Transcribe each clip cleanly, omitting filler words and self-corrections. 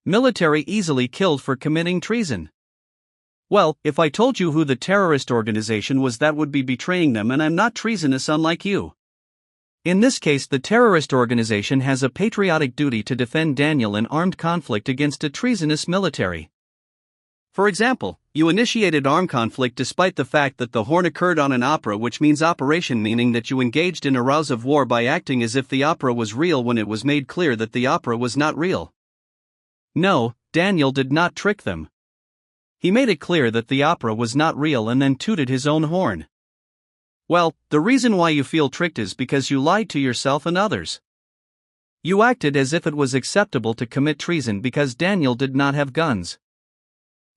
Military easily killed for committing treason. Well, if I told you who the terrorist organization was, that would be betraying them, and I'm not treasonous unlike you. In this case, the terrorist organization has a patriotic duty to defend Daniel in armed conflict against a treasonous military. For example, you initiated armed conflict despite the fact that the horn occurred on an opera, which means operation, meaning that you engaged in a rouse of war by acting as if the opera was real when it was made clear that the opera was not real. No, Daniel did not trick them. He made it clear that the opera was not real and then tooted his own horn. Well, the reason why you feel tricked is because you lied to yourself and others. You acted as if it was acceptable to commit treason because Daniel did not have guns.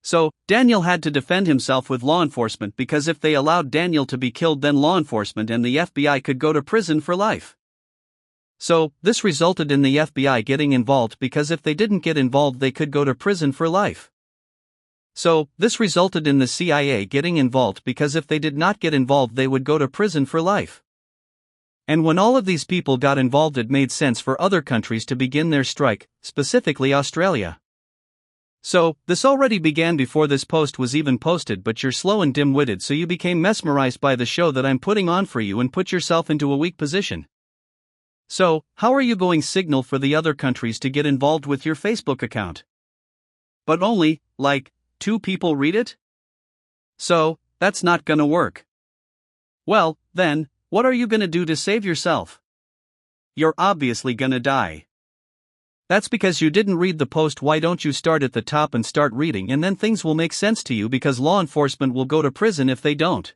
So, Daniel had to defend himself with law enforcement, because if they allowed Daniel to be killed, then law enforcement and the FBI could go to prison for life. So, this resulted in the FBI getting involved, because if they didn't get involved they could go to prison for life. So, this resulted in the CIA getting involved, because if they did not get involved they would go to prison for life. And when all of these people got involved, it made sense for other countries to begin their strike, specifically Australia. So, this already began before this post was even posted, but you're slow and dim-witted, so you became mesmerized by the show that I'm putting on for you and put yourself into a weak position. So, how are you going to signal for the other countries to get involved with your Facebook account? But only, 2 people read it? So, that's not gonna work. Well, then, what are you gonna do to save yourself? You're obviously gonna die. That's because you didn't read the post. Why don't you start at the top and start reading, and then things will make sense to you, because law enforcement will go to prison if they don't.